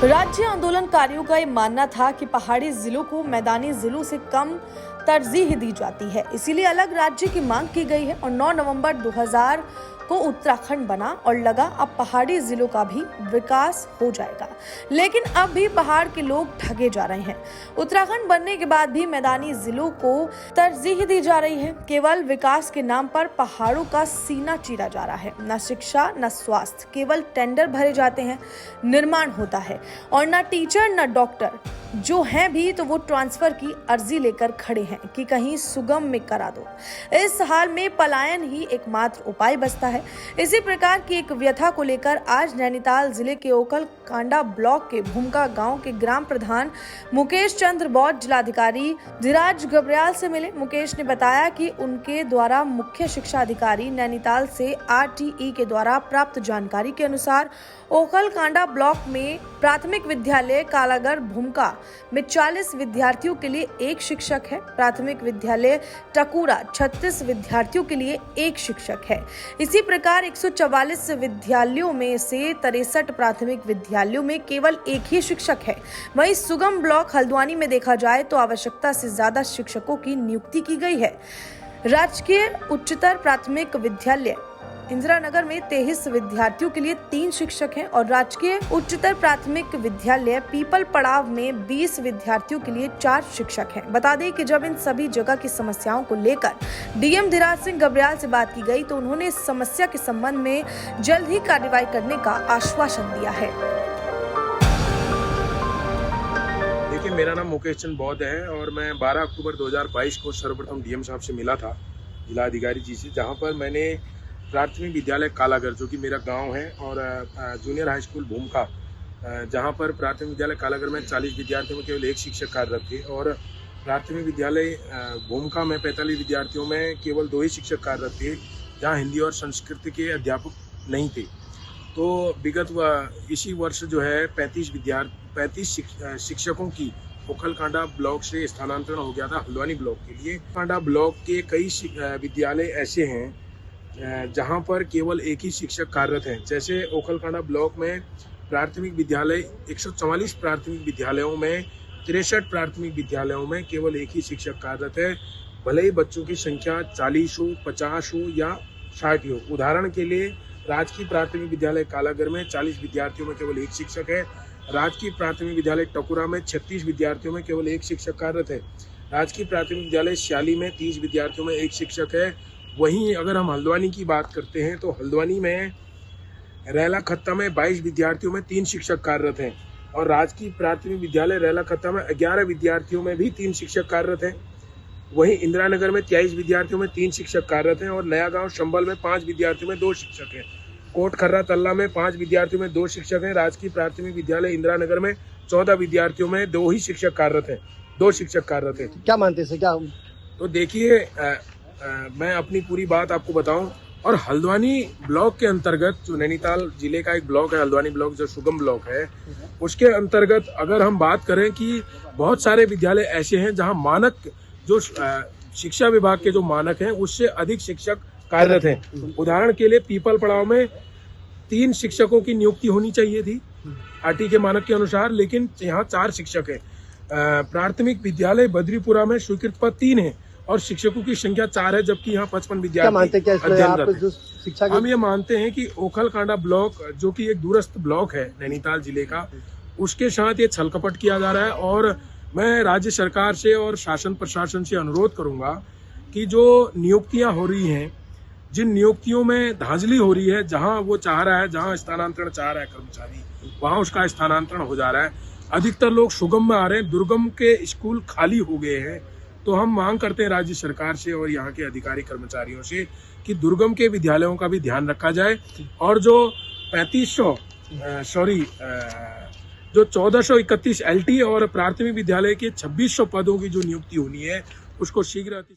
राज्य आंदोलनकारियों का ये मानना था कि पहाड़ी जिलों को मैदानी जिलों से कम तरजीह दी जाती है, इसीलिए अलग राज्य की मांग की गई है और 9 नवंबर 2000 को उत्तराखंड बना और लगा अब पहाड़ी जिलों का भी विकास हो जाएगा। लेकिन अब भी पहाड़ के लोग ठगे जा रहे हैं। उत्तराखंड बनने के बाद भी मैदानी जिलों को तरजीह दी जा रही है। केवल विकास के नाम पर पहाड़ों का सीना चीरा जा रहा है। न शिक्षा न स्वास्थ्य, केवल टेंडर भरे जाते हैं, निर्माण होता है और न टीचर न डॉक्टर। जो हैं भी तो वो ट्रांसफर की अर्जी लेकर खड़े हैं कि कहीं सुगम में करा दो। इस हाल में पलायन ही एकमात्र उपाय बचता है। इसी प्रकार की एक व्यथा को लेकर आज नैनीताल जिले के ओखल कांडा ब्लॉक के भूमका गांव के ग्राम प्रधान मुकेश चंद्र बौद्ध जिलाधिकारी धीराज गब्रियाल से मिले। मुकेश ने बताया कि उनके द्वारा मुख्य शिक्षा अधिकारी नैनीताल से RTE के द्वारा प्राप्त जानकारी के अनुसार ओखल कांडा ब्लॉक में प्राथमिक विद्यालय कालागढ़ भूमका में 40 विद्यार्थियों के लिए एक शिक्षक है। प्राथमिक विद्यालय टकुरा 36 विद्यार्थियों के लिए एक शिक्षक है। इसी प्रकार 144 विद्यालयों में से 63 प्राथमिक विद्यालयों में केवल एक ही शिक्षक है। वहीं सुगम ब्लॉक हल्द्वानी में देखा जाए तो आवश्यकता से ज्यादा शिक्षकों की नियुक्ति की गई है। राजकीय उच्चतर प्राथमिक विद्यालय इंदिरा नगर में 23 विद्यार्थियों के लिए 3 शिक्षक हैं और राजकीय उच्चतर प्राथमिक विद्यालय पीपल पड़ाव में 20 विद्यार्थियों के लिए 4 शिक्षक हैं। बता दें कि जब इन सभी जगह की समस्याओं को लेकर DM धीराज सिंह गब्रियाल से बात की गई तो उन्होंने इस समस्या के संबंध में जल्द ही कार्रवाई करने का आश्वासन दिया है। देखिए, मेरा नाम मुकेश चंद्र बौद्ध है और मैं 12 अक्टूबर 2022 को सर्वप्रथम DM साहब से मिला था, जिला अधिकारी जी से, जहाँ पर मैंने प्राथमिक विद्यालय कालागढ़, जो कि मेरा गांव है, और जूनियर हाई स्कूल भूमका, जहां पर प्राथमिक विद्यालय कालागढ़ में 40 विद्यार्थियों में केवल एक शिक्षक कार्यरत थे और प्राथमिक विद्यालय भूमका में 45 विद्यार्थियों में केवल 2 ही शिक्षक कार्यरत थे, जहां हिंदी और संस्कृत के अध्यापक नहीं थे। तो विगत इसी वर्ष जो है 35 शिक्षकों की ओखल कांडा ब्लॉक से स्थानांतरण हो गया था हल्द्वानी ब्लॉक के लिए। कांडा ब्लॉक के कई विद्यालय ऐसे हैं जहां पर केवल एक ही शिक्षक कार्यरत हैं। जैसे ओखल कांडा ब्लॉक में प्राथमिक विद्यालय 144 प्राथमिक विद्यालयों में 63 प्राथमिक विद्यालयों में केवल एक ही शिक्षक कार्यरत है, भले ही बच्चों की संख्या 40 हो, 50 हो या 60 हो। उदाहरण के लिए राजकीय प्राथमिक विद्यालय कालागढ़ में 40 विद्यार्थियों में केवल एक शिक्षक है। राजकीय प्राथमिक विद्यालय टकुरा में 36 विद्यार्थियों में केवल एक शिक्षक कार्यरत है। राजकीय प्राथमिक विद्यालय श्याली में 30 विद्यार्थियों में एक शिक्षक है। वहीं अगर हम हल्द्वानी की बात करते हैं तो हल्द्वानी में रैला खत्ता में 22 विद्यार्थियों में 3 शिक्षक कार्यरत हैं और राजकीय प्राथमिक विद्यालय रैला खत्ता में 11 विद्यार्थियों में भी 3 शिक्षक कार्यरत हैं। वहीं इंदिरा नगर में 23 विद्यार्थियों में 3 शिक्षक कार्यरत हैं और नया गांव शंबल में 5 विद्यार्थियों में 2 शिक्षक हैं। कोट खर्रा तल्ला में 5 विद्यार्थियों में 2 शिक्षक हैं। राजकीय प्राथमिक विद्यालय इंदिरा नगर में 14 विद्यार्थियों में 2 ही शिक्षक कार्यरत हैं, 2 शिक्षक कार्यरत हैं। क्या मानते हैं क्या? तो देखिए, मैं अपनी पूरी बात आपको बताऊं, और हल्द्वानी ब्लॉक के अंतर्गत, जो नैनीताल जिले का एक ब्लॉक है हल्द्वानी ब्लॉक, जो सुगम ब्लॉक है, उसके अंतर्गत अगर हम बात करें कि बहुत सारे विद्यालय ऐसे हैं जहां मानक, जो शिक्षा विभाग के जो मानक हैं, उससे अधिक शिक्षक कार्यरत हैं। उदाहरण के लिए पीपल पड़ाव में 3 शिक्षकों की नियुक्ति होनी चाहिए थी RTE के मानक के अनुसार, लेकिन यहाँ 4 शिक्षक हैं। प्राथमिक विद्यालय बद्रीपुरा में स्वीकृत पद 3 है और शिक्षकों की संख्या 4 है, जबकि यहाँ 55 विद्यार्थी अध्ययनरत हैं। हम ये मानते हैं कि ओखल कांडा ब्लॉक, जो कि एक दूरस्थ ब्लॉक है नैनीताल जिले का, उसके साथ ये छलकपट किया जा रहा है। और मैं राज्य सरकार से और शासन प्रशासन से अनुरोध करूंगा कि जो नियुक्तियां हो रही हैं, जिन नियुक्तियों में धांधली हो रही है, जहां वो चाह रहा है, जहां स्थानांतरण चाह रहा है कर्मचारी, वहां उसका स्थानांतरण हो जा रहा है। अधिकतर लोग सुगम में आ रहे हैं, दुर्गम के स्कूल खाली हो गए हैं। तो हम मांग करते हैं राज्य सरकार से और यहाँ के अधिकारी कर्मचारियों से कि दुर्गम के विद्यालयों का भी ध्यान रखा जाए और जो 1431 LT और प्राथमिक विद्यालय के 2600 पदों की जो नियुक्ति होनी है, उसको शीघ्र